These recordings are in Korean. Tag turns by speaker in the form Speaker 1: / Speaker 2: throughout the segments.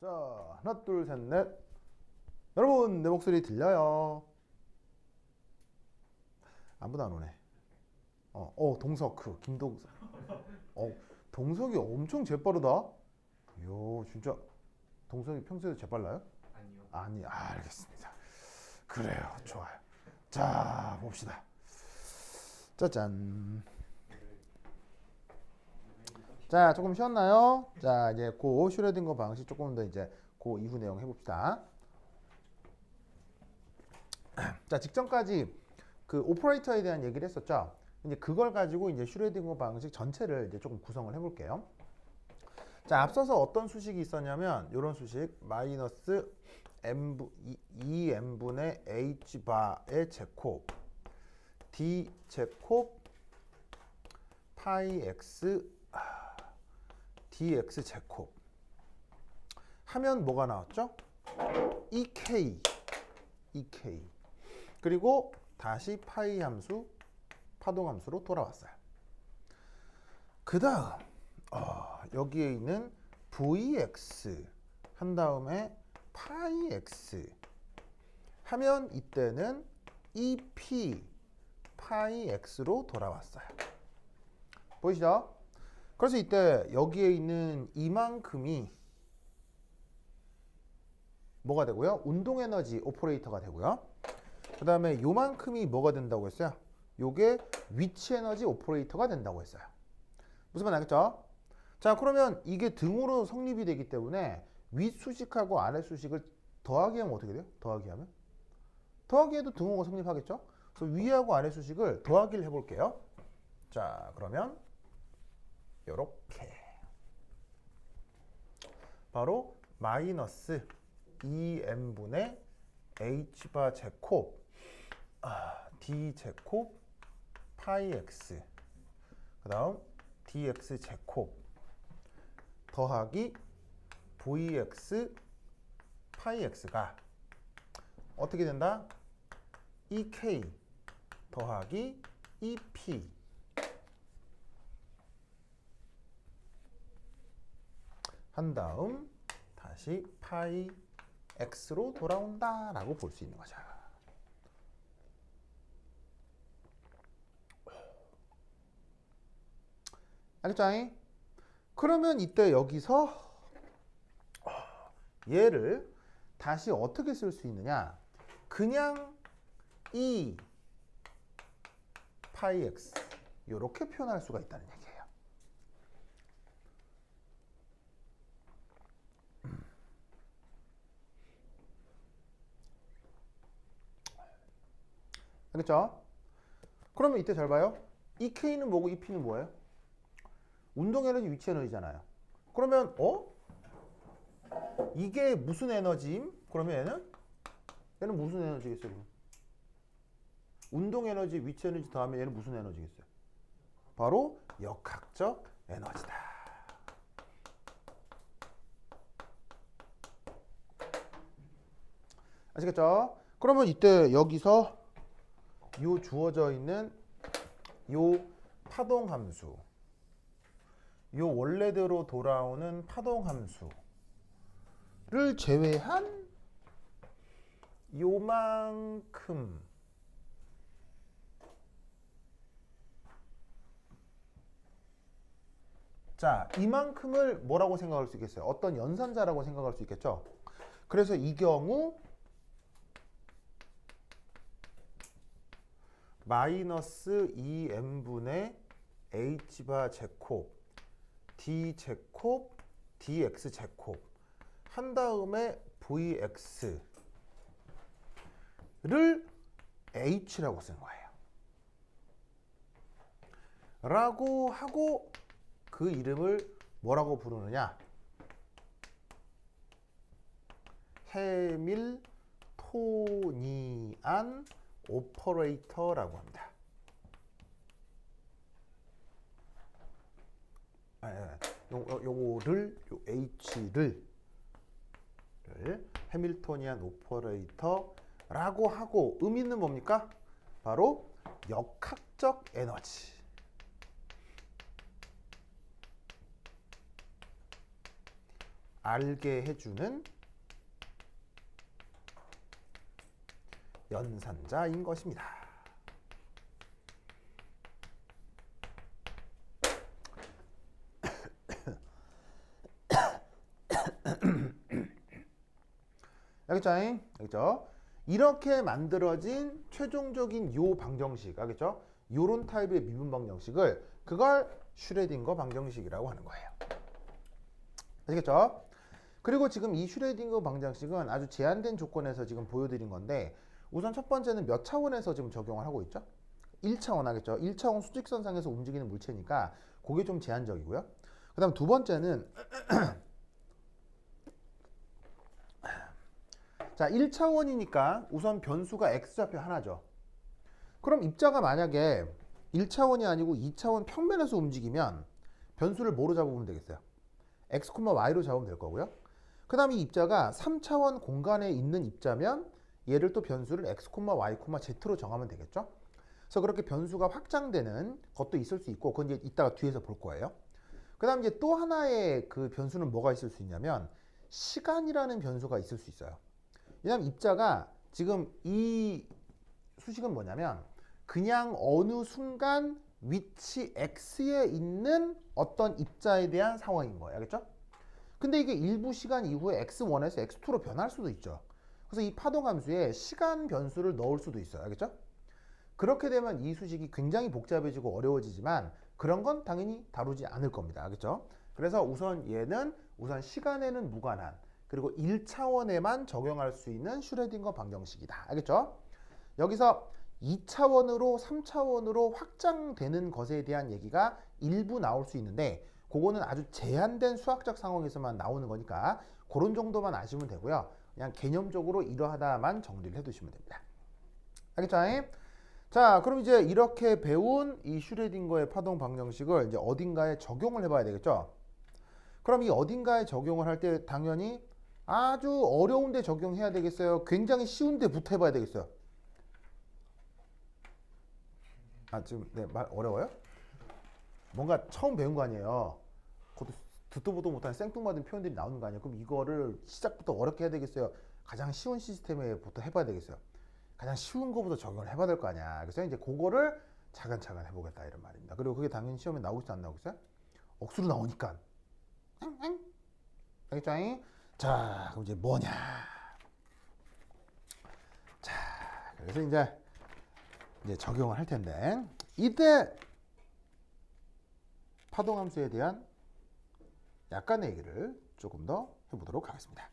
Speaker 1: 자, 하나, 둘, 셋, 넷. 여러분, 내 목소리 들려요? 아무도 안 오네. 동석, 김동석. 동석이 엄청 재빠르다. 요, 진짜. 동석이 평소에 재빨라요?
Speaker 2: 아니요.
Speaker 1: 아니, 알겠습니다. 그래요, 좋아요. 자, 봅시다. 짜잔. 자, 조금 쉬었나요? 자, 이제 그 슈레딩거 방식 조금 더 이제 그 이후 내용 해봅시다. 자, 직전까지 그 오퍼레이터에 대한 얘기를 했었죠. 이제 그걸 가지고 이제 슈레딩거 방식 전체를 이제 조금 구성을 해볼게요. 자, 앞서서 어떤 수식이 있었냐면 이런 수식 마이너스 m분의 h 바의 제곱 d 제곱 파이 x dx 제곱 하면 뭐가 나왔죠? ek 그리고 다시 파이 함수 파동 함수로 돌아왔어요. 그 다음 여기에 있는 vx 한 다음에 파이 x 하면 이때는 ep 파이 x로 돌아왔어요. 보이시죠? 그래서 이때 여기에 있는 이만큼이 뭐가 되고요? 운동에너지 오퍼레이터가 되고요. 그 다음에 요만큼이 뭐가 된다고 했어요? 요게 위치에너지 오퍼레이터가 된다고 했어요. 무슨 말 알겠죠? 자, 그러면 이게 등호로 성립이 되기 때문에 윗수식하고 아랫수식을 더하기 하면 어떻게 돼요? 더하기 하면? 더하기 해도 등호가 성립하겠죠? 그래서 위하고 아랫수식을 더하기를 해볼게요. 자, 그러면 요렇게 바로 마이너스 2n분의 h바 제곱 d 제곱 파이 x 그 다음 dx 제곱 더하기 vx 파이 x가 어떻게 된다? ek 더하기 ep 한 다음 다시 파이 x로 돌아온다 라고 볼 수 있는 거죠. 알겠죠? 그러면 이때 여기서 얘를 다시 어떻게 쓸 수 있느냐? 그냥 e 파이 x 이렇게 표현할 수가 있다는 얘기예요. 알겠죠? 그러면 이때 잘 봐요. EK는 뭐고 EP는 뭐예요? 운동에너지, 위치에너지잖아요. 그러면 이게 무슨 에너지임? 그러면 얘는 무슨 에너지겠어요? 운동에너지, 위치에너지 더하면 얘는 무슨 에너지겠어요? 바로 역학적 에너지다. 아시겠죠? 그러면 이때 여기서 요 주어져 있는 요 파동 함수 요 원래대로 돌아오는 파동 함수를 제외한 요만큼 자, 이만큼을 뭐라고 생각할 수 있겠어요? 어떤 연산자라고 생각할 수 있겠죠? 그래서 이 경우 마이너스 2n분의 h바 제곱 d 제곱 dx 제곱 한 다음에 vx를 h라고 쓴 거예요. 라고 하고 그 이름을 뭐라고 부르느냐? 해밀토니안 오퍼레이터라고 합니다. 요거를 요 h를 해밀토니안 오퍼레이터라고 하고 의미는 뭡니까? 바로 역학적 에너지. 알게 해주는 연산자인 것입니다. 알겠죠? 알겠죠? 이렇게 만들어진 최종적인 요 방정식, 알겠죠? 요런 타입의 미분 방정식을 그걸 슈레딩거 방정식이라고 하는 거예요. 아시겠죠? 그리고 지금 이 슈레딩거 방정식은 아주 제한된 조건에서 지금 보여드린 건데, 우선 첫 번째는 몇 차원에서 지금 적용을 하고 있죠? 1차원 하겠죠? 1차원 수직선상에서 움직이는 물체니까 그게 좀 제한적이고요. 그 다음 두 번째는 자, 1차원이니까 우선 변수가 x좌표 하나죠. 그럼 입자가 만약에 1차원이 아니고 2차원 평면에서 움직이면 변수를 뭐로 잡으면 되겠어요? x, y로 잡으면 될 거고요. 그 다음에 이 입자가 3차원 공간에 있는 입자면 얘를 또 변수를 x, y, z로 정하면 되겠죠. 그래서 그렇게 변수가 확장되는 것도 있을 수 있고, 그건 이제 이따가 뒤에서 볼 거예요. 그 다음 이제 또 하나의 그 변수는 뭐가 있을 수 있냐면 시간이라는 변수가 있을 수 있어요. 왜냐하면 입자가 지금 이 수식은 뭐냐면 그냥 어느 순간 위치 x에 있는 어떤 입자에 대한 상황인 거예요. 알겠죠? 근데 이게 일부 시간 이후에 x1에서 x2로 변할 수도 있죠. 그래서 이 파동 함수에 시간 변수를 넣을 수도 있어요. 알겠죠? 그렇게 되면 이 수식이 굉장히 복잡해지고 어려워지지만 그런 건 당연히 다루지 않을 겁니다. 알겠죠? 그래서 우선 얘는 우선 시간에는 무관한, 그리고 1차원에만 적용할 수 있는 슈레딩거 방정식이다. 알겠죠? 여기서 2차원으로 3차원으로 확장되는 것에 대한 얘기가 일부 나올 수 있는데 그거는 아주 제한된 수학적 상황에서만 나오는 거니까 그런 정도만 아시면 되고요. 그냥 개념적으로 이러하다만 정리를 해두시면 됩니다. 알겠죠? 자, 그럼 이제 이렇게 배운 이 슈레딩거의 파동 방정식을 이제 어딘가에 적용을 해봐야 되겠죠? 그럼 이 어딘가에 적용을 할 때 당연히 아주 어려운 데 적용해야 되겠어요? 굉장히 쉬운 데부터 해봐야 되겠어요? 아, 지금 네, 말 어려워요? 뭔가 처음 배운 거 아니에요? 그것도 듣도 보도 못한 생뚱맞은 표현들이 나오는 거 아니에요? 그럼 이거를 시작부터 어렵게 해야 되겠어요? 가장 쉬운 시스템에부터 해봐야 되겠어요? 가장 쉬운 거부터 적용을 해봐야 될 거 아니야. 그래서 이제 그거를 차근차근 해보겠다 이런 말입니다. 그리고 그게 당연히 시험에 나오겠어 안 나오겠어요? 억수로 나오니까. 알겠죠? 자, 그럼 이제 뭐냐? 자, 그래서 이제 적용을 할 텐데 이때 파동함수에 대한 약간의 얘기를 조금 더 해보도록 하겠습니다.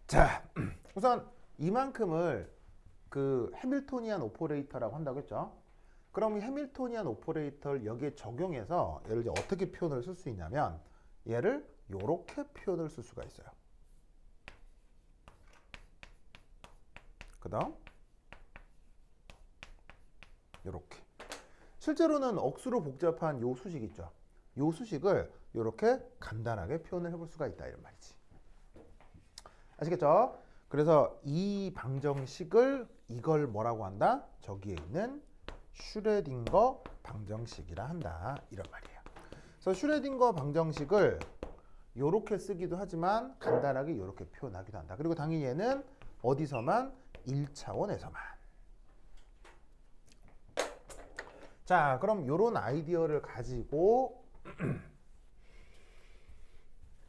Speaker 1: 자, 우선 이만큼을 그 해밀토니안 오퍼레이터라고 한다고 했죠. 그럼 이 해밀토니안 오퍼레이터를 여기에 적용해서 얘를 이제 어떻게 표현을 쓸 수 있냐면 얘를 이렇게 표현을 쓸 수가 있어요. 그 다음 이렇게. 실제로는 억수로 복잡한 요 수식 있죠. 요 수식을 이렇게 간단하게 표현을 해볼 수가 있다 이런 말이지. 아시겠죠? 그래서 이 방정식을 이걸 뭐라고 한다? 저기에 있는 슈레딩거 방정식이라 한다 이런 말이에요. 그래서 슈레딩거 방정식을 이렇게 쓰기도 하지만 간단하게 이렇게 표현하기도 한다. 그리고 당연히 얘는 어디서만? 1차원에서만. 자, 그럼 이런 아이디어를 가지고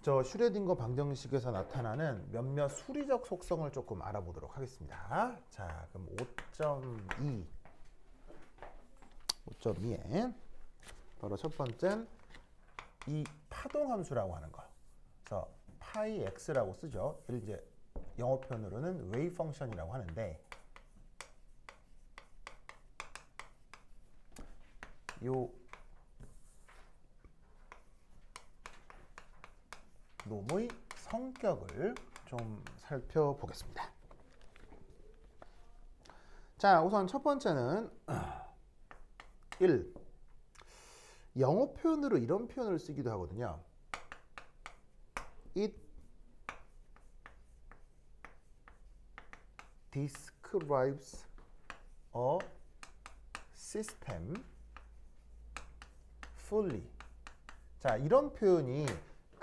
Speaker 1: 저 슈레딩거 방정식에서 나타나는 몇몇 수리적 속성을 조금 알아보도록 하겠습니다. 자, 그럼 5.2에 바로 첫 번째는 이 파동함수라고 하는 거. 그래서 파이 x라고 쓰죠. 이를 이제 영어 표현으로는 웨이브 펑션이라고 하는데 요 놈의 성격을 좀 살펴보겠습니다. 자, 우선 첫 번째는 1. 영어 표현으로 이런 표현을 쓰기도 하거든요. It describes a system fully. 자, 이런 표현이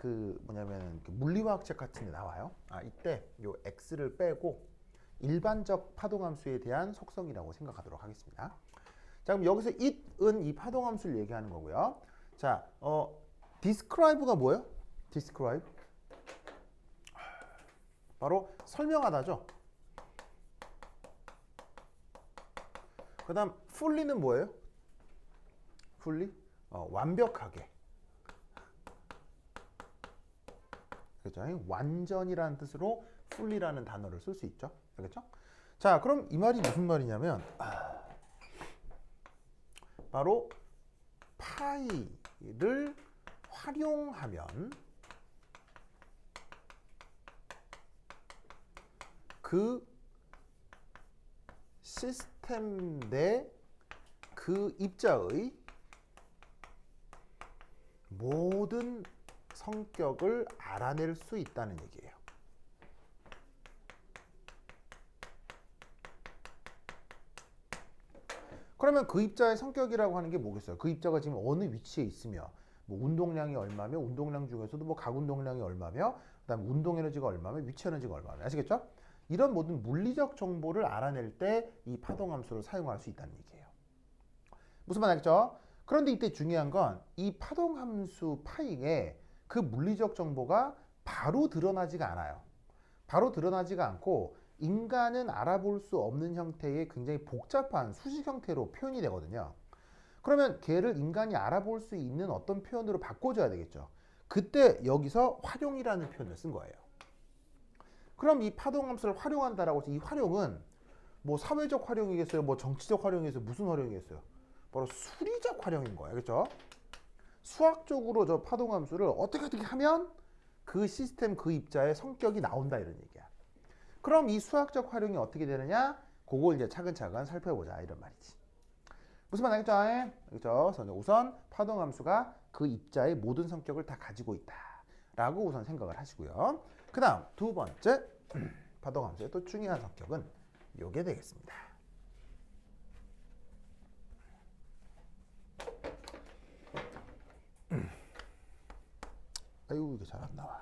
Speaker 1: 그 뭐냐면 물리화학 책 같은 데 나와요. 이때 요 x를 빼고 일반적 파동함수에 대한 속성이라고 생각하도록 하겠습니다. 자, 그럼 여기서 it은 이 파동함수를 얘기하는 거고요. 자, describe가 뭐예요? describe 바로 설명하다죠. 그 다음 fully는 뭐예요? fully? 완벽하게. 그렇죠? 완전이라는 뜻으로 fully라는 단어를 쓸 수 있죠. 알겠죠? 자, 그럼 이 말이 무슨 말이냐면 바로 파이를 활용하면 그 시스템 내 그 입자의 모든 성격을 알아낼 수 있다는 얘기예요. 그러면 그 입자의 성격이라고 하는 게 뭐겠어요? 그 입자가 지금 어느 위치에 있으며 뭐 운동량이 얼마며 운동량 중에서도 뭐 각운동량이 얼마며 그다음에 운동 에너지가 얼마며 위치 에너지가 얼마며 아시겠죠? 이런 모든 물리적 정보를 알아낼 때 이 파동함수를 사용할 수 있다는 얘기예요. 무슨 말 알겠죠? 그런데 이때 중요한 건 이 파동함수 파이에 그 물리적 정보가 바로 드러나지가 않아요. 바로 드러나지가 않고 인간은 알아볼 수 없는 형태의 굉장히 복잡한 수식 형태로 표현이 되거든요. 그러면 걔를 인간이 알아볼 수 있는 어떤 표현으로 바꿔줘야 되겠죠. 그때 여기서 활용이라는 표현을 쓴 거예요. 그럼 이 파동함수를 활용한다라고 해서 이 활용은 뭐 사회적 활용이겠어요? 뭐 정치적 활용이겠어요? 무슨 활용이겠어요? 바로 수리적 활용인 거예요. 그렇죠? 수학적으로 저 파동함수를 어떻게 하면 그 시스템 그 입자의 성격이 나온다 이런 얘기야. 그럼 이 수학적 활용이 어떻게 되느냐? 그걸 이제 차근차근 살펴보자 이런 말이지. 무슨 말 알겠죠? 그렇죠? 우선 파동함수가 그 입자의 모든 성격을 다 가지고 있다라고 우선 생각을 하시고요. 그 다음 두 번째 파동함수의 또 중요한 성격은 요게 되겠습니다. 아이고 이게 잘 안 나와.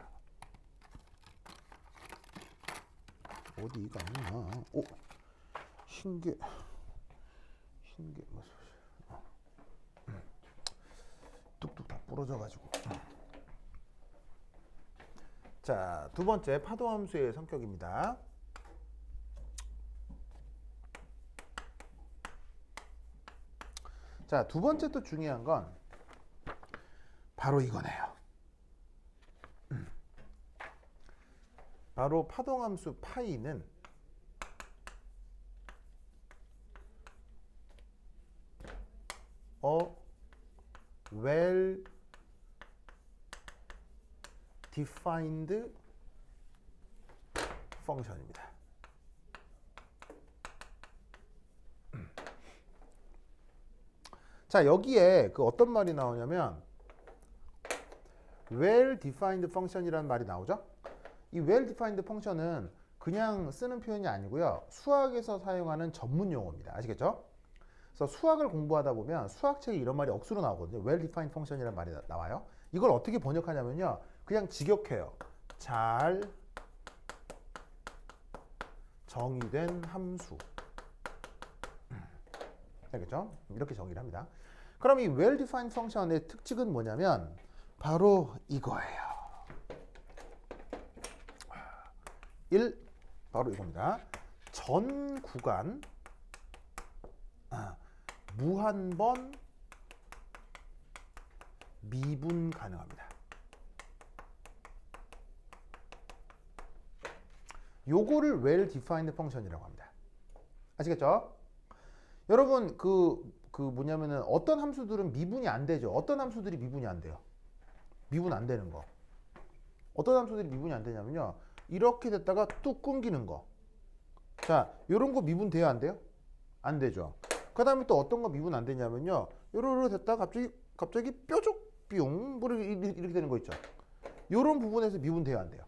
Speaker 1: 어디가 있나? 오, 흰게 뭐 뚝뚝 다 부러져가지고. 자, 두 번째 파동함수의 성격입니다. 자, 두 번째 또 중요한 건 바로 이거네요. 바로 파동함수 파이는 well defined function입니다. 자, 여기에 그 어떤 말이 나오냐면 well defined function이라는 말이 나오죠. 이 well defined function은 그냥 쓰는 표현이 아니고요. 수학에서 사용하는 전문 용어입니다. 아시겠죠? 그래서 수학을 공부하다 보면 수학책에 이런 말이 억수로 나오거든요. well defined function이라는 말이 나와요. 이걸 어떻게 번역하냐면요. 그냥 직역해요. 잘 정의된 함수. 알겠죠? 이렇게 정의를 합니다. 그럼 이 well defined function의 특징은 뭐냐면 바로 이거예요. 1. 바로 이겁니다. 전 구간 무한번 미분 가능합니다. 요거를 well defined function이라고 합니다. 아시겠죠? 여러분 뭐냐면은 어떤 함수들은 미분이 안 되죠. 어떤 함수들이 미분이 안 돼요. 미분 안 되는 거. 어떤 함수들이 미분이 안 되냐면요. 이렇게 됐다가 뚝 끊기는 거. 자, 요런 거 미분 돼요, 안 돼요? 안 되죠. 그 다음에 또 어떤 거 미분 안 되냐면요. 요러로 됐다가 갑자기 뾰족 뿅 이렇게 되는 거 있죠. 요런 부분에서 미분 돼요, 안 돼요?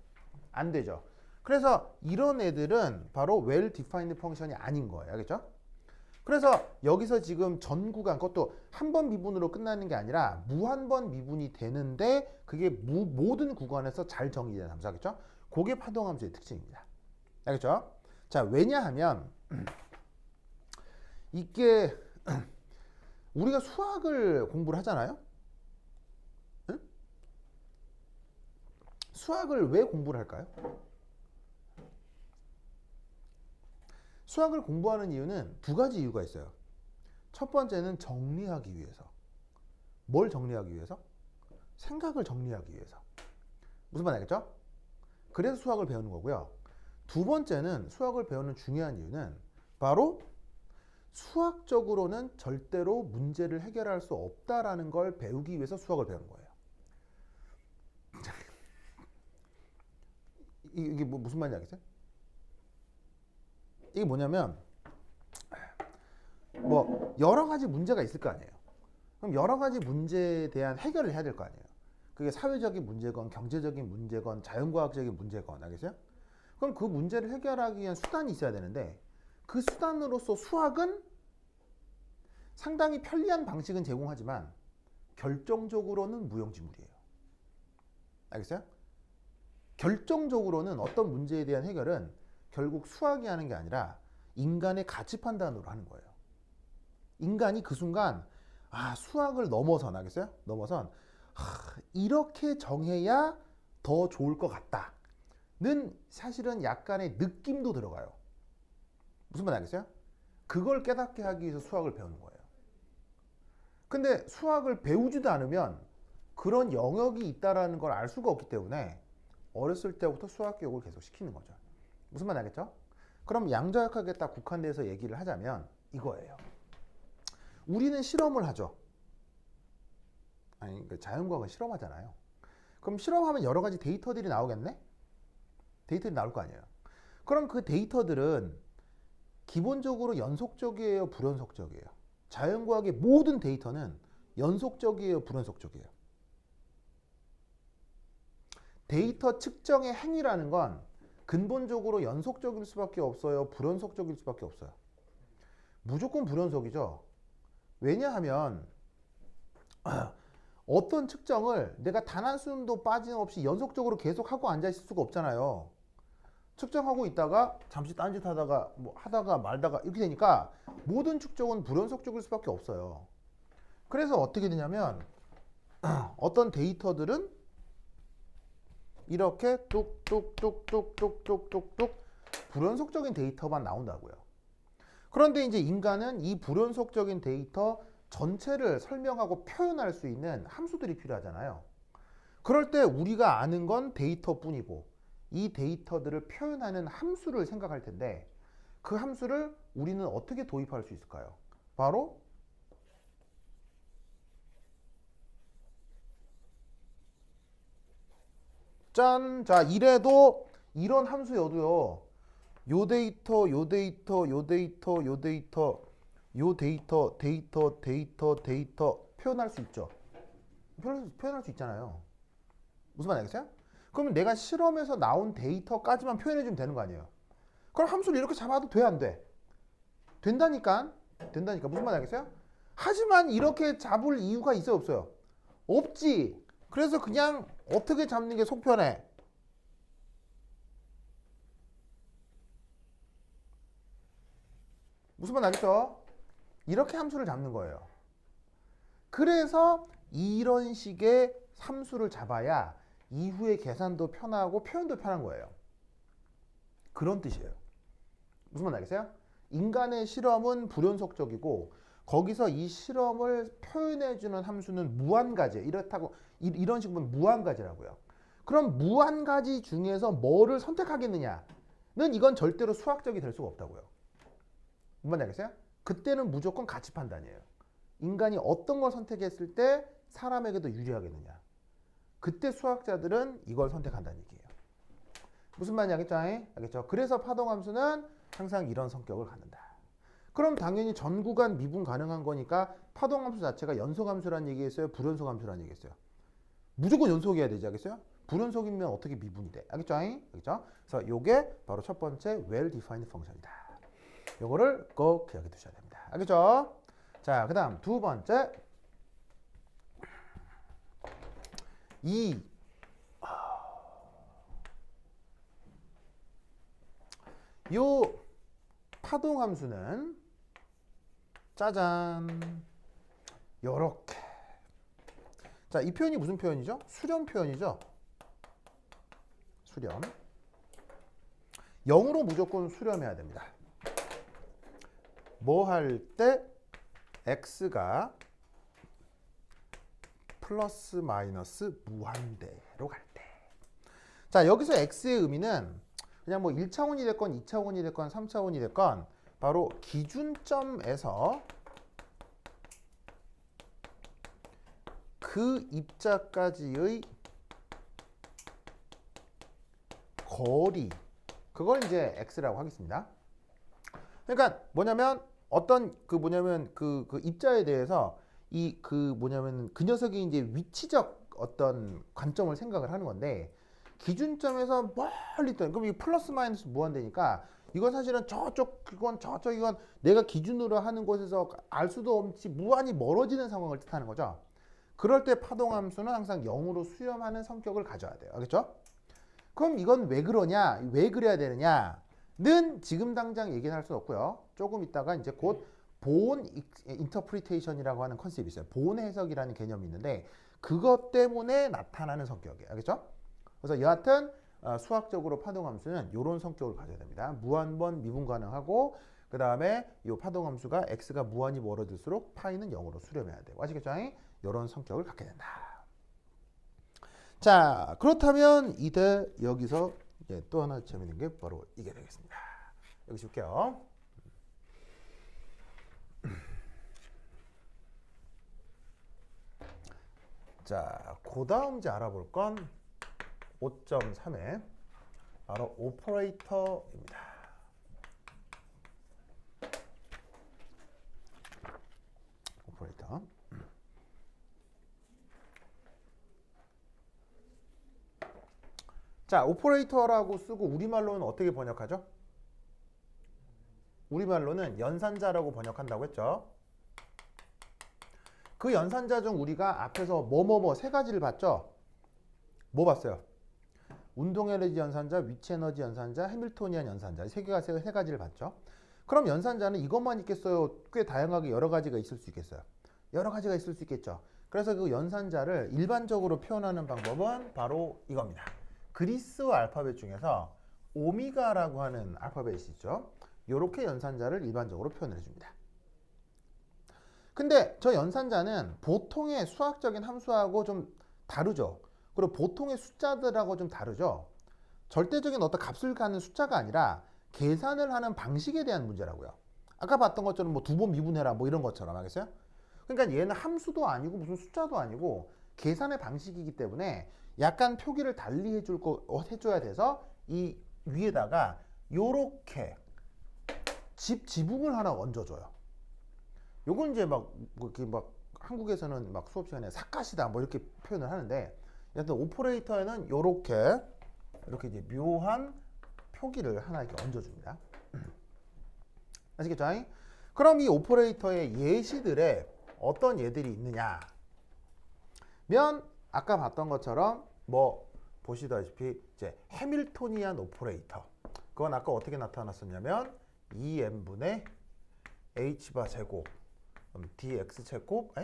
Speaker 1: 안 되죠. 그래서 이런 애들은 바로 well defined function이 아닌 거예요. 알겠죠? 그래서 여기서 지금 전 구간, 그것도 한 번 미분으로 끝나는 게 아니라 무한번 미분이 되는데 그게 모든 구간에서 잘 정리된 함수 하겠죠? 그게 파동함수의 특징입니다. 알겠죠? 자, 왜냐하면 이게 우리가 수학을 공부를 하잖아요. 응? 수학을 왜 공부를 할까요? 수학을 공부하는 이유는 두 가지 이유가 있어요. 첫 번째는 정리하기 위해서. 뭘 정리하기 위해서? 생각을 정리하기 위해서. 무슨 말 알겠죠? 그래서 수학을 배우는 거고요. 두 번째는 수학을 배우는 중요한 이유는 바로 수학적으로는 절대로 문제를 해결할 수 없다라는 걸 배우기 위해서 수학을 배우는 거예요. 이게 무슨 말인지 알겠어요? 이게 뭐냐면 여러 가지 문제가 있을 거 아니에요. 그럼 여러 가지 문제에 대한 해결을 해야 될 거 아니에요. 그게 사회적인 문제건 경제적인 문제건 자연과학적인 문제건 알겠어요? 그럼 그 문제를 해결하기 위한 수단이 있어야 되는데 그 수단으로서 수학은 상당히 편리한 방식은 제공하지만 결정적으로는 무용지물이에요. 알겠어요? 결정적으로는 어떤 문제에 대한 해결은 결국 수학이 하는 게 아니라 인간의 가치 판단으로 하는 거예요. 인간이 그 순간 수학을 넘어선 알겠어요? 넘어선 이렇게 정해야 더 좋을 것 같다는 사실은 약간의 느낌도 들어가요. 무슨 말 알겠어요? 그걸 깨닫게 하기 위해서 수학을 배우는 거예요. 근데 수학을 배우지도 않으면 그런 영역이 있다라는 걸 알 수가 없기 때문에 어렸을 때부터 수학 교육을 계속 시키는 거죠. 무슨 말 알겠죠? 그럼 양자역학에 딱 국한돼서 얘기를 하자면 이거예요. 우리는 실험을 하죠. 아니, 자연과학은 실험하잖아요. 그럼 실험하면 여러 가지 데이터들이 나오겠네? 데이터들이 나올 거 아니에요. 그럼 그 데이터들은 기본적으로 연속적이에요, 불연속적이에요? 자연과학의 모든 데이터는 연속적이에요, 불연속적이에요? 데이터 측정의 행위라는 건 근본적으로 연속적일 수밖에 없어요, 불연속적일 수밖에 없어요? 무조건 불연속이죠. 왜냐하면 어떤 측정을 내가 단 한숨도 빠짐없이 연속적으로 계속하고 앉아있을 수가 없잖아요. 측정하고 있다가 잠시 딴짓 하다가 하다가 말다가 이렇게 되니까 모든 측정은 불연속적일 수밖에 없어요. 그래서 어떻게 되냐면 어떤 데이터들은 이렇게 뚝뚝뚝뚝뚝뚝뚝뚝 불연속적인 데이터만 나온다고요. 그런데 이제 인간은 이 불연속적인 데이터 전체를 설명하고 표현할 수 있는 함수들이 필요하잖아요. 그럴 때 우리가 아는 건 데이터뿐이고 이 데이터들을 표현하는 함수를 생각할 텐데 그 함수를 우리는 어떻게 도입할 수 있을까요? 바로 짠! 자, 이래도 이런 함수여도요. 요 데이터, 요 데이터, 요 데이터, 요 데이터, 요 데이터 표현할 수 있죠. 표현할 수 있잖아요. 무슨 말 알겠어요? 그러면 내가 실험에서 나온 데이터까지만 표현해주면 되는 거 아니에요. 그럼 함수를 이렇게 잡아도 돼, 안 돼? 된다니까. 무슨 말 알겠어요? 하지만 이렇게 잡을 이유가 있어요, 없어요? 없지. 그래서 그냥 어떻게 잡는 게 속 편해? 무슨 말 알겠죠? 이렇게 함수를 잡는 거예요. 그래서 이런 식의 함수를 잡아야 이후에 계산도 편하고 표현도 편한 거예요. 그런 뜻이에요. 무슨 말 알겠어요? 인간의 실험은 불연속적이고 거기서 이 실험을 표현해주는 함수는 무한가지. 이렇다고 이런 식으로 보면 무한가지라고요. 그럼 무한가지 중에서 뭐를 선택하겠느냐는 이건 절대로 수학적이 될 수가 없다고요. 무슨 말 알겠어요? 그때는 무조건 가치 판단이에요. 인간이 어떤 걸 선택했을 때 사람에게도 유리하겠느냐. 그때 수학자들은 이걸 선택한다는 얘기예요. 무슨 말인지 알겠죠? 알겠죠? 그래서 파동함수는 항상 이런 성격을 갖는다. 그럼 당연히 전 구간 미분 가능한 거니까 파동함수 자체가 연속함수라는 얘기했어요? 불연속함수라는 얘기했어요? 무조건 연속이어야 되지, 알겠어요? 불연속이면 어떻게 미분이 돼? 알겠죠? 알겠죠? 그래서 이게 바로 첫 번째 well-defined function이다. 요거를 꼭 기억해 두셔야 됩니다. 알겠죠? 자, 그 다음 두 번째. 요 파동 함수는 짜잔 요렇게. 자, 이 표현이 무슨 표현이죠? 수렴 표현이죠. 수렴. 0으로 무조건 수렴해야 됩니다. 뭐 할 때? x가 플러스 마이너스 무한대로 갈 때. 자, 여기서 x의 의미는 그냥 뭐 1차원이 됐건 2차원이 됐건 3차원이 됐건 바로 기준점에서 그 입자까지의 거리, 그걸 이제 x라고 하겠습니다. 그러니까 뭐냐면 어떤 그 입자에 대해서 그 녀석이 이제 위치적 어떤 관점을 생각을 하는 건데, 기준점에서 멀리 있던, 그럼 이 플러스 마이너스 무한대니까 이건 사실은 이건 내가 기준으로 하는 곳에서 알 수도 없이 무한히 멀어지는 상황을 뜻하는 거죠. 그럴 때 파동함수는 항상 0으로 수렴하는 성격을 가져야 돼요. 알겠죠? 그럼 이건 왜 그러냐? 왜 그래야 되느냐는 지금 당장 얘기는 할 수 없고요. 조금 있다가 이제 곧 본 인터프리테이션이라고 하는 컨셉이 있어요. 본 해석이라는 개념이 있는데 그것 때문에 나타나는 성격이에요. 알겠죠? 그래서 여하튼 수학적으로 파동함수는 이런 성격을 가져야 됩니다. 무한번 미분 가능하고, 그 다음에 이 파동함수가 x가 무한히 멀어질수록 파이는 0으로 수렴해야 돼요. 아시겠죠? 이런 성격을 갖게 된다. 자, 그렇다면 이제 여기서 또 하나 재밌는 게 바로 이게 되겠습니다. 여기 줄게요. 자, 그 다음 이제 알아볼 건 5.3에 바로 오퍼레이터입니다. 오퍼레이터. 자, 오퍼레이터라고 쓰고 우리말로는 어떻게 번역하죠? 우리말로는 연산자라고 번역한다고 했죠. 그 연산자 중 우리가 앞에서 뭐뭐뭐 세 가지를 봤죠? 뭐 봤어요? 운동 에너지 연산자, 위치 에너지 연산자, 해밀토니안 연산자, 세 가지를 봤죠. 그럼 연산자는 이것만 있겠어요? 꽤 다양하게 여러 가지가 있을 수 있겠어요. 여러 가지가 있을 수 있겠죠. 그래서 그 연산자를 일반적으로 표현하는 방법은 바로 이겁니다. 그리스 알파벳 중에서 오미가라고 하는 알파벳이 있죠. 이렇게 연산자를 일반적으로 표현을 해줍니다. 근데 저 연산자는 보통의 수학적인 함수하고 좀 다르죠. 그리고 보통의 숫자들하고 좀 다르죠. 절대적인 어떤 값을 갖는 숫자가 아니라 계산을 하는 방식에 대한 문제라고요. 아까 봤던 것처럼 뭐 두 번 미분해라 뭐 이런 것처럼 하겠어요? 그러니까 얘는 함수도 아니고 무슨 숫자도 아니고 계산의 방식이기 때문에 약간 표기를 달리 해줘야 돼서 이 위에다가 요렇게 지붕을 하나 얹어줘요. 요건 이제 이렇게 한국에서는 막 수업 시간에 삿갓이다 뭐 이렇게 표현을 하는데, 여하튼 오퍼레이터에는 이렇게 이제 묘한 표기를 하나 이렇게 얹어줍니다. 아시겠죠? 그럼 이 오퍼레이터의 예시들에 어떤 예들이 있느냐? 면 아까 봤던 것처럼 뭐 보시다시피 이제 해밀토니안 오퍼레이터. 그건 아까 어떻게 나타났었냐면 2n분의 h바 제곱 dx 제곱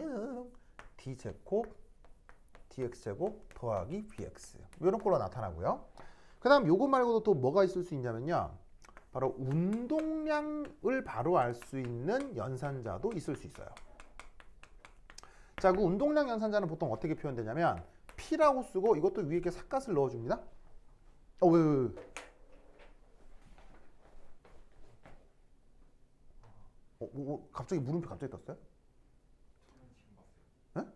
Speaker 1: d 제곱 dx 제곱 더하기 bx 이런 걸로 나타나고요. 그 다음 요거 말고도 또 뭐가 있을 수 있냐면요, 바로 운동량을 바로 알 수 있는 연산자도 있을 수 있어요. 자, 그 운동량 연산자는 보통 어떻게 표현되냐면 P라고 쓰고 이것도 위에 이렇게 삿갓을 넣어줍니다. 왜? 갑자기 물음표 갑자기 떴어요? 네?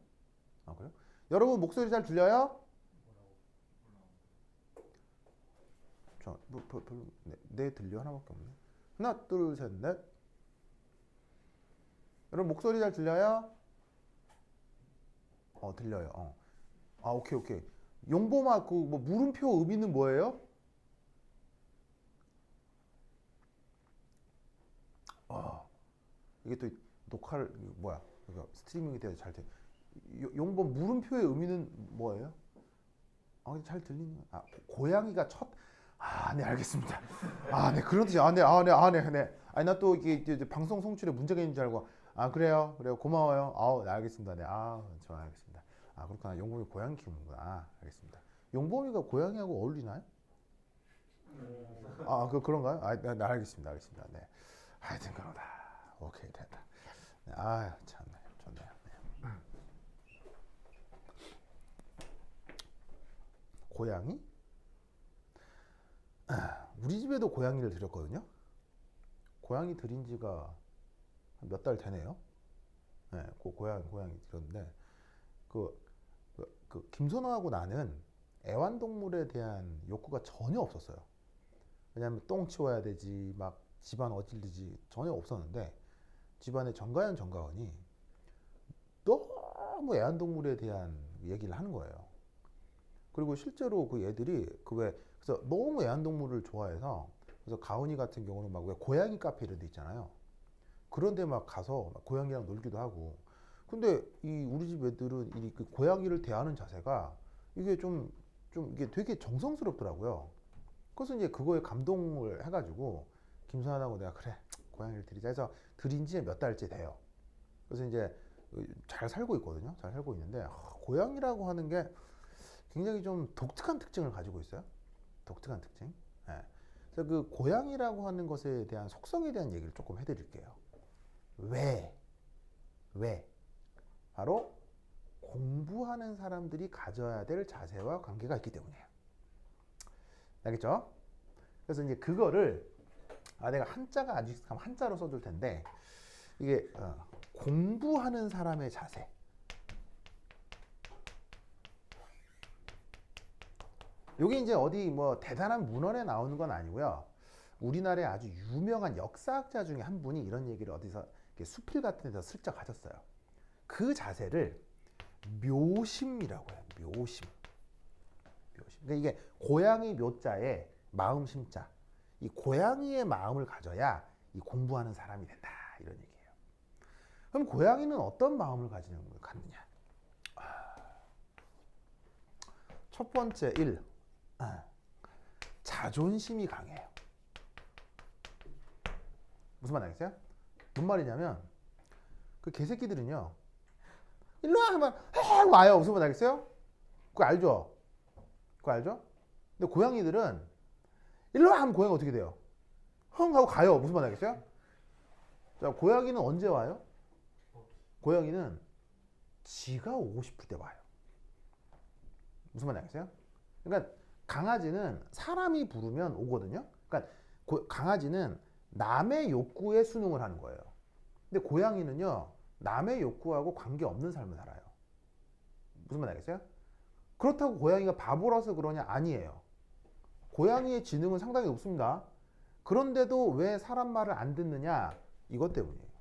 Speaker 1: 아, 그래요? 여러분 목소리 잘 들려요? 자, 네, 들려 하나밖에 없네. 하나, 둘, 셋, 넷. 여러분 목소리 잘 들려요? 들려요. 아, 오케이. 용보마 뭐 물음표 의미는 뭐예요? 이게 또 녹화를 뭐야? 그러니까 스트리밍이 돼서 잘 돼. 용범 물음표의 의미는 뭐예요? 잘 들리는. 고양이가 첫. 네, 알겠습니다. 네, 그런 뜻이. 네. 아니, 나 또 이게 방송 송출에 문제가 있는 줄 알고. 그래요, 고마워요. 네, 알겠습니다. 네, 저 알겠습니다. 그렇구나. 용범이 고양이 키우는구나. 알겠습니다. 용범이가 고양이하고 어울리나요? 그런가요? 네, 알겠습니다. 네. 하여튼 그러다. 오케이, 됐다. 네, 참네, 좋네요. 네. 고양이? 우리 집에도 고양이를 들였거든요. 고양이 들인 지가 몇 달 되네요. 네, 고양이 들였는데 그 김선호하고 나는 애완동물에 대한 욕구가 전혀 없었어요. 왜냐하면 똥 치워야 되지, 막 집안 어질리지 전혀 없었는데 집안의 정가원이 너무 애완동물에 대한 얘기를 하는 거예요. 그리고 실제로 그 애들이 그래서 너무 애완동물을 좋아해서 그래서 가은이 같은 경우는 막 왜 고양이 카페 이런 데 있잖아요. 그런데 막 가서 막 고양이랑 놀기도 하고. 근데 이 우리 집 애들은 그 고양이를 대하는 자세가 이게 좀 이게 되게 정성스럽더라고요. 그래서 이제 그거에 감동을 해가지고 김선환하고 내가 그래 고양이를 들이자 해서 들인 지 몇 달째 돼요. 그래서 이제 잘 살고 있거든요. 잘 살고 있는데 고양이라고 하는 게 굉장히 좀 독특한 특징을 가지고 있어요. 독특한 특징. 네. 그래서 그 고양이라고 하는 것에 대한 속성에 대한 얘기를 조금 해드릴게요. 왜? 바로 공부하는 사람들이 가져야 될 자세와 관계가 있기 때문이에요. 알겠죠? 그래서 이제 그거를 내가 한자가 아주 익숙하면 한자로 써줄 텐데 이게 공부하는 사람의 자세. 여기 이제 어디 뭐 대단한 문헌에 나오는 건 아니고요. 우리나라의 아주 유명한 역사학자 중에 한 분이 이런 얘기를 어디서 수필 같은 데서 슬쩍 하셨어요. 그 자세를 묘심이라고 해요. 묘심. 그러니까 이게 고양이 묘자에 마음 심자. 이 고양이의 마음을 가져야 이 공부하는 사람이 된다. 이런 얘기예요. 그럼 고양이는 어떤 마음을 갖느냐? 첫 번째 1. 자존심이 강해요. 무슨 말 알겠어요? 뭔 말이냐면 그 개새끼들은요 일로 와 하면 와요. 무슨 말 알겠어요? 그거 알죠? 근데 고양이들은 일로 와 하면 고양이가 어떻게 돼요? 흥 하고 가요. 무슨 말 알겠어요? 자, 고양이는 언제 와요? 고양이는 지가 오고 싶을 때 와요. 무슨 말 알겠어요? 그러니까 강아지는 사람이 부르면 오거든요. 그러니까 강아지는 남의 욕구에 순응을 하는 거예요. 근데 고양이는요 남의 욕구하고 관계없는 삶을 살아요. 무슨 말 알겠어요? 그렇다고 고양이가 바보라서 그러냐? 아니에요. 고양이의 지능은 상당히 높습니다. 그런데도 왜 사람 말을 안 듣느냐? 이것 때문이에요.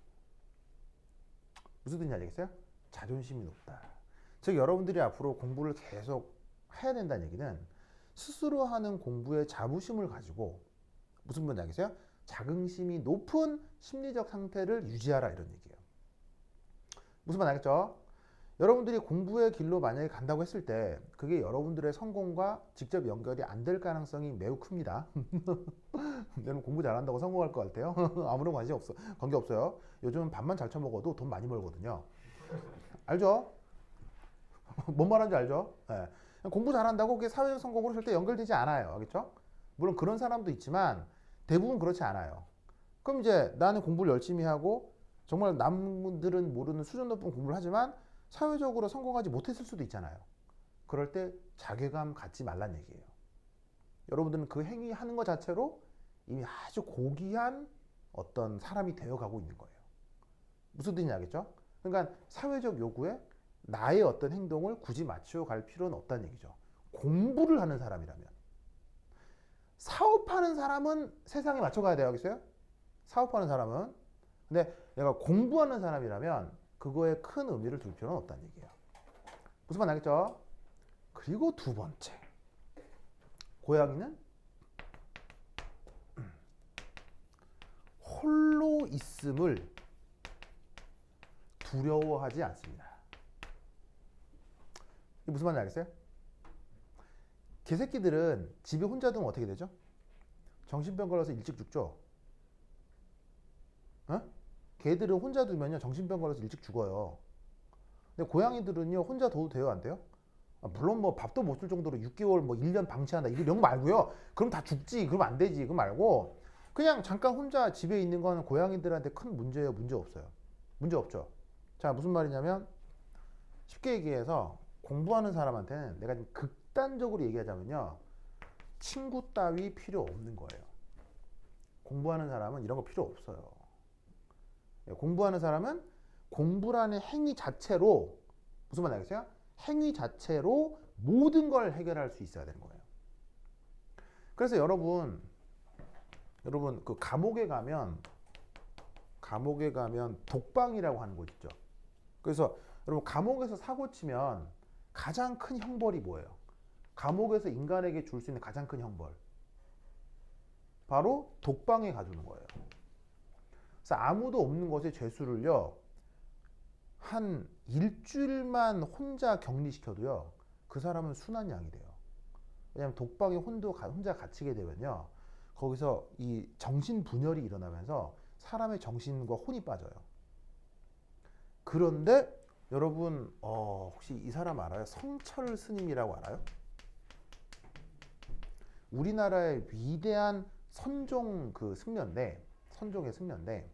Speaker 1: 무슨 뜻인지 알겠어요? 자존심이 높다. 즉 여러분들이 앞으로 공부를 계속 해야 된다는 얘기는 스스로 하는 공부에 자부심을 가지고 무슨 말인지 알겠어요? 자긍심이 높은 심리적 상태를 유지하라 이런 얘기예요. 무슨 말 알겠죠? 여러분들이 공부의 길로 만약에 간다고 했을 때 그게 여러분들의 성공과 직접 연결이 안 될 가능성이 매우 큽니다. 여러분 공부 잘한다고 성공할 것 같아요? 아무런 관계 없어요. 요즘 밥만 잘 처먹어도 돈 많이 벌거든요. 알죠? 뭔 말하는지 알죠? 네. 공부 잘한다고 그게 사회적 성공으로 절대 연결되지 않아요. 알겠죠? 물론 그런 사람도 있지만 대부분 그렇지 않아요. 그럼 이제 나는 공부를 열심히 하고 정말 남들은 모르는 수준 높은 공부를 하지만 사회적으로 성공하지 못했을 수도 있잖아요. 그럴 때 자괴감 갖지 말란 얘기예요. 여러분들은 그 행위하는 것 자체로 이미 아주 고귀한 어떤 사람이 되어가고 있는 거예요. 무슨 뜻인지 알겠죠? 그러니까 사회적 요구에 나의 어떤 행동을 굳이 맞추어 갈 필요는 없다는 얘기죠. 공부를 하는 사람이라면. 사업하는 사람은 세상에 맞춰가야 돼요. 알겠어요? 사업하는 사람은. 근데 내가 공부하는 사람이라면 그거에 큰 의미를 둘 필요는 없다는 얘기예요. 무슨 말 알겠죠? 그리고 두 번째. 고양이는 홀로 있음을 두려워하지 않습니다. 이게 무슨 말인지 알겠어요? 개새끼들은 집에 혼자 두면 어떻게 되죠? 정신병 걸려서 일찍 죽죠? 어? 개들은 혼자 두면요 정신병 걸려서 일찍 죽어요. 근데 고양이들은요 혼자 둬도 돼요, 안 돼요? 물론 뭐 밥도 못 줄 정도로 6개월 뭐 1년 방치한다 이런 거 말고요. 그럼 다 죽지. 그럼 안 되지. 그거 말고 그냥 잠깐 혼자 집에 있는 거는 고양이들한테 큰 문제예요. 문제 없어요. 문제 없죠. 자, 무슨 말이냐면 쉽게 얘기해서 공부하는 사람한테는 내가 좀 극단적으로 얘기하자면요. 친구 따위 필요 없는 거예요. 공부하는 사람은 이런 거 필요 없어요. 공부하는 사람은 공부라는 행위 자체로 무슨 말인지 알겠어요? 행위 자체로 모든 걸 해결할 수 있어야 되는 거예요. 그래서 여러분 그 감옥에 가면 독방이라고 하는 곳 있죠. 그래서 여러분 감옥에서 사고 치면 가장 큰 형벌이 뭐예요? 감옥에서 인간에게 줄 수 있는 가장 큰 형벌 바로 독방에 가두는 거예요. 그래서 아무도 없는 곳에 죄수를요 한 일주일만 혼자 격리시켜도요 그 사람은 순한 양이 돼요. 왜냐하면 독방에 혼자 갇히게 되면요 거기서 이 정신분열이 일어나면서 사람의 정신과 혼이 빠져요. 그런데 여러분 혹시 이 사람 알아요? 성철 스님이라고 알아요? 우리나라의 위대한 선종의 승려인데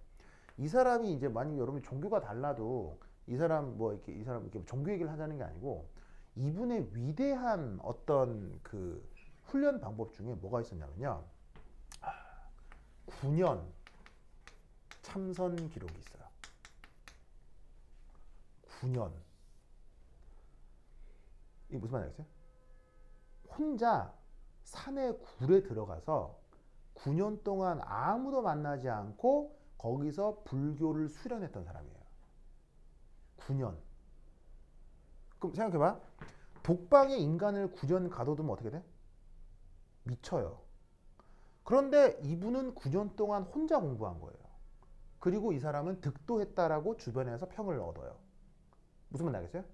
Speaker 1: 이 사람이 이제 만약 여러분 종교가 달라도 이 사람 이렇게 종교 얘기를 하자는 게 아니고 이분의 위대한 어떤 그 훈련 방법 중에 뭐가 있었냐면요. 9년 참선 기록이 있어요. 9년. 이게 무슨 말인지 알겠어요? 혼자 산에 굴에 들어가서 9년 동안 아무도 만나지 않고 거기서 불교를 수련했던 사람이에요. 9년. 그럼 생각해봐. 독방에 인간을 9년 가둬두면 어떻게 돼? 미쳐요. 그런데 이분은 9년 동안 혼자 공부한 거예요. 그리고 이 사람은 득도했다라고 주변에서 평을 얻어요. 무슨 말인지 알겠어요?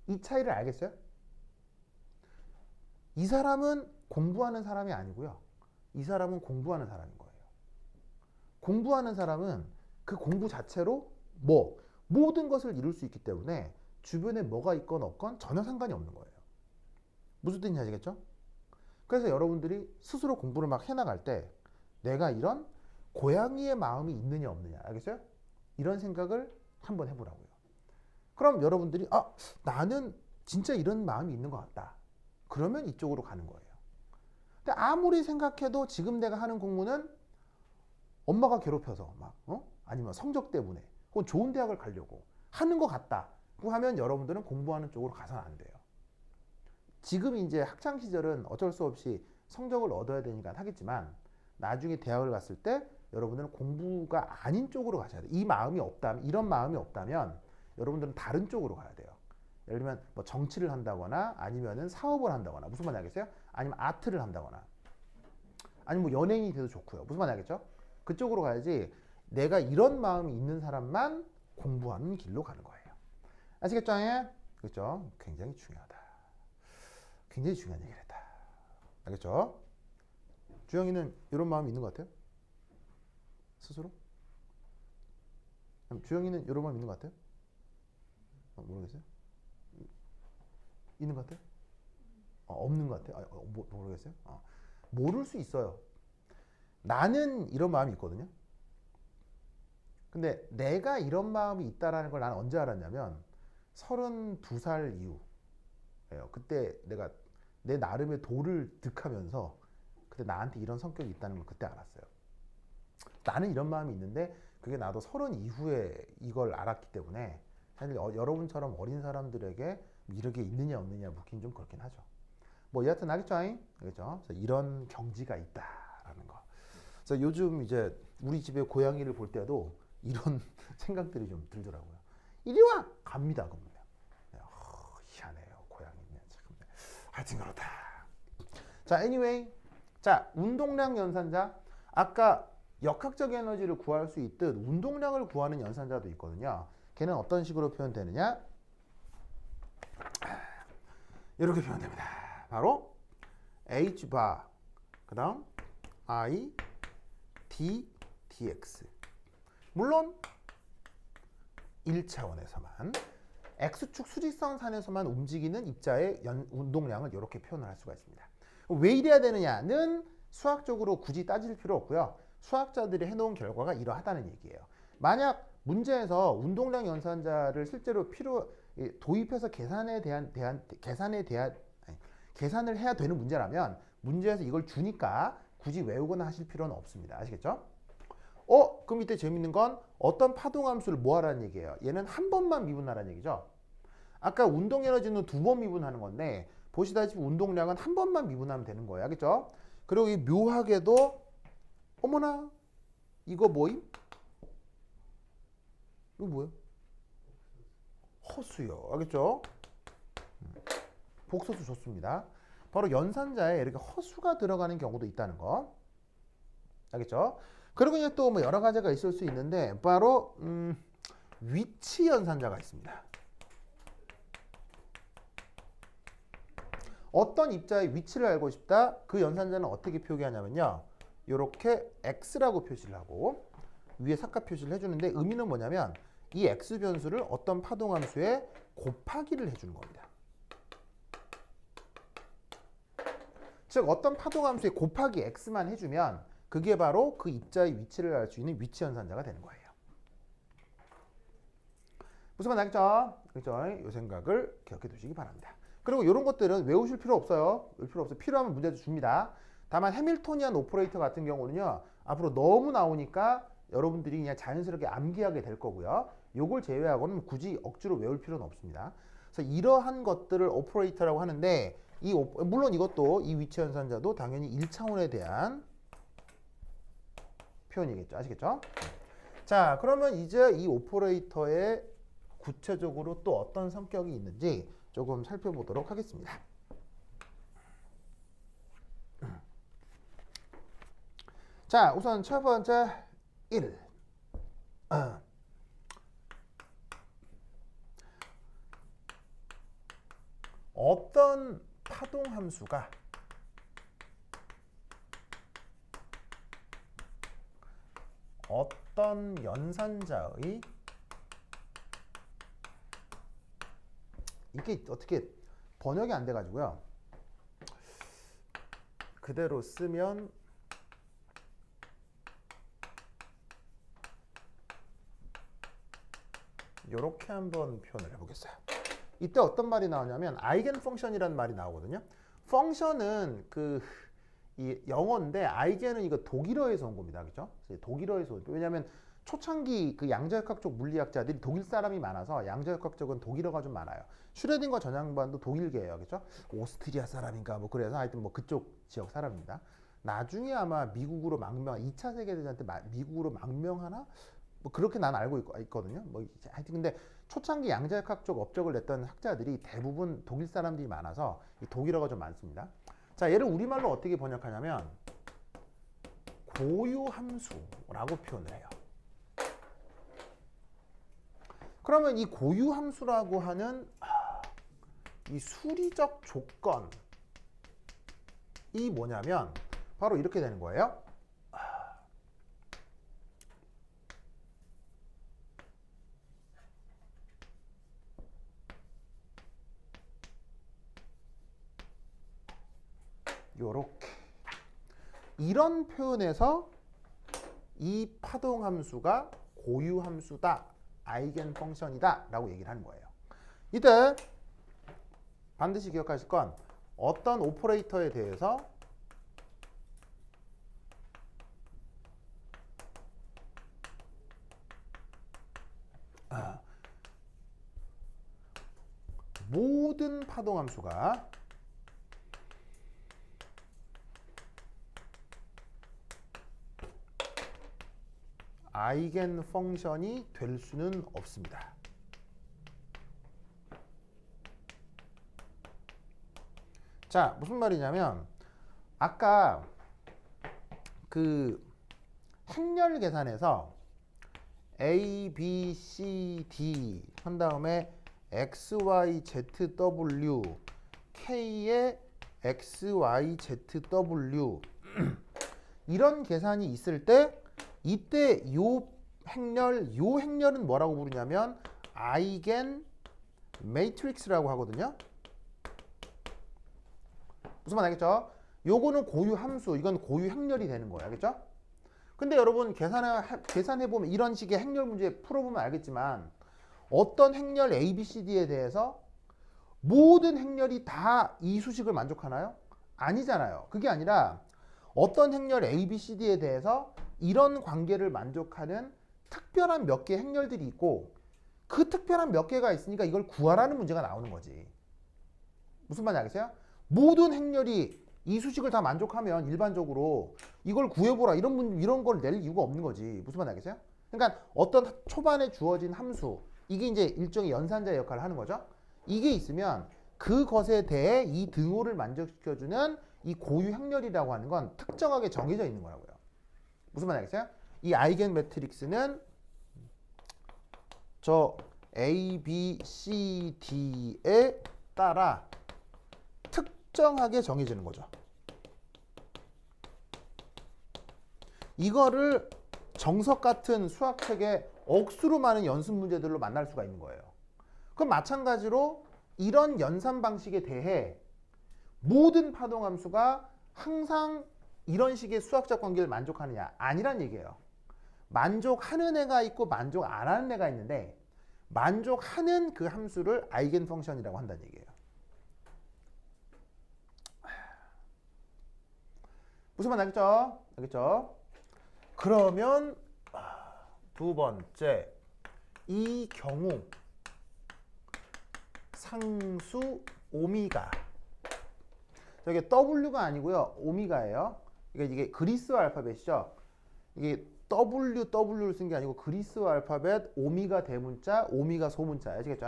Speaker 1: 이 차이를 알겠어요? 이 사람은 공부하는 사람이 아니고요. 이 사람은 공부하는 사람인 거예요. 공부하는 사람은 그 공부 자체로 모든 것을 이룰 수 있기 때문에 주변에 뭐가 있건 없건 전혀 상관이 없는 거예요. 무슨 뜻인지 아시겠죠? 그래서 여러분들이 스스로 공부를 막 해나갈 때 내가 이런 고양이의 마음이 있느냐 없느냐 알겠어요? 이런 생각을 한번 해보라고요. 그럼 여러분들이 나는 진짜 이런 마음이 있는 것 같다. 그러면 이쪽으로 가는 거예요. 근데 아무리 생각해도 지금 내가 하는 공부는 엄마가 괴롭혀서 아니면 성적 때문에 혹은 좋은 대학을 가려고 하는 것 같다고 하면 여러분들은 공부하는 쪽으로 가서는 안 돼요. 지금 이제 학창 시절은 어쩔 수 없이 성적을 얻어야 되니까 하겠지만 나중에 대학을 갔을 때 여러분들은 공부가 아닌 쪽으로 가셔야 돼요. 이런 마음이 없다면 여러분들은 다른 쪽으로 가야 돼요. 예를 들면 뭐 정치를 한다거나 아니면은 사업을 한다거나 무슨 말인지 알겠어요? 아니면 아트를 한다거나 아니면 뭐 연예인이 돼도 좋고요. 무슨 말인지 알겠죠? 그쪽으로 가야지 내가 이런 마음이 있는 사람만 공부하는 길로 가는 거예요. 아시겠죠? 그렇죠? 굉장히 중요하다. 굉장히 중요한 얘기를 했다. 알겠죠? 주영이는 이런 마음이 있는 것 같아요? 스스로? 주영이는 이런 마음이 있는 것 같아요? 모르겠어요? 있는 것 같아요? 없는 것 같아요? 모르겠어요? 모를 수 있어요. 나는 이런 마음이 있거든요. 근데 내가 이런 마음이 있다라는 걸 나는 언제 알았냐면 32살 이후예요. 그때 내가 내 나름의 도를 득하면서 그때 나한테 이런 성격이 있다는 걸 그때 알았어요. 나는 이런 마음이 있는데 그게 나도 30 이후에 이걸 알았기 때문에 사실 여러분처럼 어린 사람들에게 이런 게 있느냐 없느냐 묻긴 좀 그렇긴 하죠. 뭐 여하튼 알겠죠? 알겠죠? 이런 경지가 있다라는 거. 그래서 요즘 이제 우리 집에 고양이를 볼 때도 이런 생각들이 좀 들더라고요. 이리 와! 갑니다. 그러면. 희한해요. 고양이는 참. 하여튼 그렇다. 자, anyway. 자, 운동량 연산자. 아까 역학적 에너지를 구할 수 있듯 운동량을 구하는 연산자도 있거든요. 걔는 어떤 식으로 표현되느냐? 이렇게 표현됩니다. 바로 h 바 그다음 I d dx. 물론 1차원에서만 x축 수직선상에서만 움직이는 입자의 운동량을 이렇게 표현을 할 수가 있습니다. 왜 이래야 되느냐는 수학적으로 굳이 따질 필요 없고요. 수학자들이 해놓은 결과가 이러하다는 얘기예요. 만약 문제에서 운동량 연산자를 실제로 도입해서 계산을 해야 되는 문제라면 문제에서 이걸 주니까 굳이 외우거나 하실 필요는 없습니다. 아시겠죠? 그럼 이때 재밌는 건 어떤 파동함수를 뭐 하라는 얘기예요. 얘는 한 번만 미분하라는 얘기죠. 아까 운동 에너지는 두 번 미분하는 건데 보시다시피 운동량은 한 번만 미분하면 되는 거예요. 알겠죠? 그리고 이 묘하게도 어머나 이거 뭐임? 이거 뭐예요? 허수요. 알겠죠? 복소수 좋습니다. 바로 연산자에 이렇게 허수가 들어가는 경우도 있다는 거. 알겠죠? 그리고 이제 또 뭐 여러 가지가 있을 수 있는데 바로 위치 연산자가 있습니다. 어떤 입자의 위치를 알고 싶다. 그 연산자는 어떻게 표기하냐면요. 이렇게 x라고 표시를 하고 위에 삭화 표시를 해주는데 의미는 뭐냐면 이 x 변수를 어떤 파동함수에 곱하기를 해주는 겁니다. 즉 어떤 파동함수에 곱하기 x만 해주면 그게 바로 그 입자의 위치를 알 수 있는 위치 연산자가 되는 거예요. 무슨 말 알겠죠? 그렇죠? 이 생각을 기억해 두시기 바랍니다. 그리고 이런 것들은 외우실 필요 없어요. 외울 필요 없어요. 필요하면 문제도 줍니다. 다만 해밀토니안 오퍼레이터 같은 경우는요. 앞으로 너무 나오니까 여러분들이 그냥 자연스럽게 암기하게 될 거고요. 요걸 제외하고는 굳이 억지로 외울 필요는 없습니다. 그래서 이러한 것들을 오퍼레이터라고 하는데 물론 이것도 이 위치 연산자도 당연히 1차원에 대한 표현이겠죠. 아시겠죠? 자, 그러면 이제 이 오퍼레이터의 구체적으로 또 어떤 성격이 있는지 조금 살펴보도록 하겠습니다. 자, 우선 첫 번째 1. 어떤 파동함수가 어떤 연산자의 이게 어떻게 번역이 안 돼가지고요. 그대로 쓰면 이렇게 한번 표현을 해보겠어요. 이때 어떤 말이 나오냐면 아이겐 펑션이라는 말이 나오거든요. 펑션은 이 영어인데 아이겐은 이거 독일어에서 온 겁니다. 그죠? 독일어에서 왜냐하면 초창기 그 양자역학적 물리학자들이 독일 사람이 많아서 양자역학적은 독일어가 좀 많아요. 슈레딩거 전향반도 독일계예요. 그죠? 오스트리아 사람인가 뭐 그래서 하여튼 뭐 그쪽 지역 사람입니다. 나중에 아마 미국으로 2차 세계대전 때 미국으로 망명하나? 뭐 그렇게 난 알고 있거든요. 뭐 하여튼 근데 초창기 양자역학적 업적을 냈던 학자들이 대부분 독일 사람들이 많아서 독일어가 좀 많습니다. 자, 얘를 우리말로 어떻게 번역하냐면 고유함수라고 표현을 해요. 그러면 이 고유함수라고 하는 이 수리적 조건이 뭐냐면 바로 이렇게 되는 거예요. 요렇게 이런 표현에서 이 파동함수가 고유함수다, 아이겐 펑션이다 라고 얘기를 하는 거예요. 이때 반드시 기억하실 건 어떤 오퍼레이터에 대해서 모든 파동함수가 아이겐 펑션이 될 수는 없습니다. 자, 무슨 말이냐면 아까 그 행렬 계산에서 A, B, C, D 한 다음에 X, Y, Z, W K의 X, Y, Z, W 이런 계산이 있을 때 이때 요 행렬은 뭐라고 부르냐면 아이겐 매트릭스라고 하거든요. 무슨 말 알겠죠? 요거는 고유 함수, 이건 고유 행렬이 되는 거예요. 알겠죠? 근데 여러분 계산해보면 이런 식의 행렬 문제 풀어보면 알겠지만 어떤 행렬 A, B, C, D에 대해서 모든 행렬이 다 이 수식을 만족하나요? 아니잖아요. 그게 아니라 어떤 행렬 A, B, C, D에 대해서 이런 관계를 만족하는 특별한 몇 개의 행렬들이 있고 그 특별한 몇 개가 있으니까 이걸 구하라는 문제가 나오는 거지. 무슨 말인지 알겠어요? 모든 행렬이 이 수식을 다 만족하면 일반적으로 이걸 구해보라 이런 걸 낼 이유가 없는 거지. 무슨 말인지 알겠어요? 그러니까 어떤 초반에 주어진 함수 이게 이제 일종의 연산자 역할을 하는 거죠. 이게 있으면 그것에 대해 이 등호를 만족시켜주는 이 고유 행렬이라고 하는 건 특정하게 정해져 있는 거라고요. 무슨 말인지 알겠어요? 이 아이겐 매트릭스는 저 A, B, C, D에 따라 특정하게 정해지는 거죠. 이거를 정석 같은 수학책에 억수로 많은 연습 문제들로 만날 수가 있는 거예요. 그럼 마찬가지로 이런 연산 방식에 대해 모든 파동함수가 항상 이런 식의 수학적 관계를 만족하느냐? 아니란 얘기예요. 만족하는 애가 있고 만족 안 하는 애가 있는데 만족하는 그 함수를 아이겐 펑션이라고 한다는 얘기예요. 무슨 말 알겠죠? 알겠죠? 그러면 두 번째 이 경우 상수 오미가 저게 W가 아니고요 오미가예요. 이게 그리스어 알파벳이죠. 이게 W를 쓴 게 아니고 그리스어 알파벳 오미가 대문자 오미가 소문자 아시겠죠?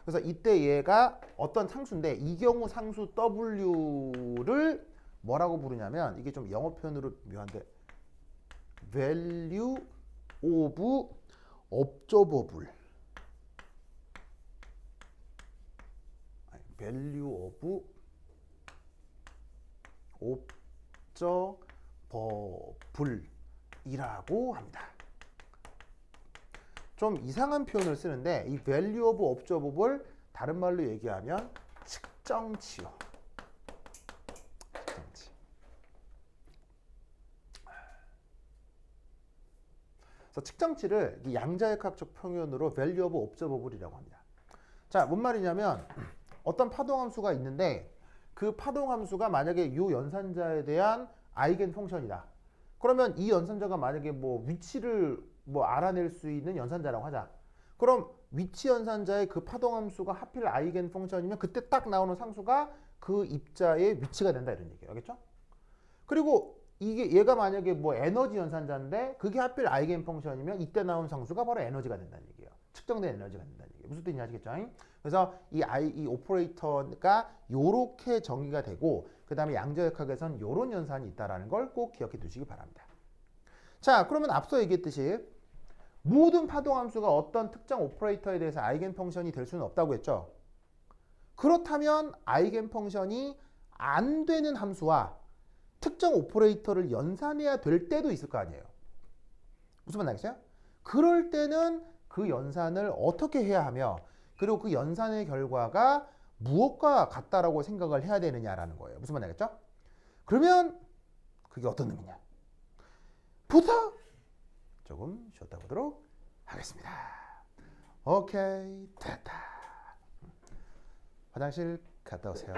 Speaker 1: 그래서 이때 얘가 어떤 상수인데 이 경우 상수 W를 뭐라고 부르냐면 이게 좀 영어 표현으로 묘한데 value of observable value of observable 이라고 합니다. 좀 이상한 표현을 쓰는데 이 value of observable 다른 말로 얘기하면 측정치요. 측정치. 그래서 측정치를 양자역학적 표현으로 value of observable이라고 합니다. 자, 뭔 말이냐면 어떤 파동함수가 있는데 그 파동함수가 만약에 이 연산자에 대한 아이겐 펑션이다. 그러면 이 연산자가 만약에 뭐 위치를 뭐 알아낼 수 있는 연산자라고 하자. 그럼 위치 연산자의 그 파동함수가 하필 아이겐 펑션이면 그때 딱 나오는 상수가 그 입자의 위치가 된다 이런 얘기예요. 알겠죠? 그리고 이게 얘가 만약에 뭐 에너지 연산자인데 그게 하필 아이겐 펑션이면 이때 나온 상수가 바로 에너지가 된다는 얘기예요. 측정된 에너지가 된다는 얘기예요. 무슨 뜻인지 아시겠죠? 그래서 이 오퍼레이터가 요렇게 정의가 되고 그 다음에 양자역학에선 요런 연산이 있다는 걸 꼭 기억해 두시기 바랍니다. 자, 그러면 앞서 얘기했듯이 모든 파동함수가 어떤 특정 오퍼레이터에 대해서 아이겐 펑션이 될 수는 없다고 했죠. 그렇다면 아이겐 펑션이 안 되는 함수와 특정 오퍼레이터를 연산해야 될 때도 있을 거 아니에요. 무슨 말 알겠어요? 그럴 때는 그 연산을 어떻게 해야 하며 그리고 그 연산의 결과가 무엇과 같다라고 생각을 해야 되느냐라는 거예요. 무슨 말 알겠죠? 그러면 그게 어떤 의미냐? 부터 조금 쉬었다 보도록 하겠습니다. 오케이, 됐다. 화장실 갔다 오세요.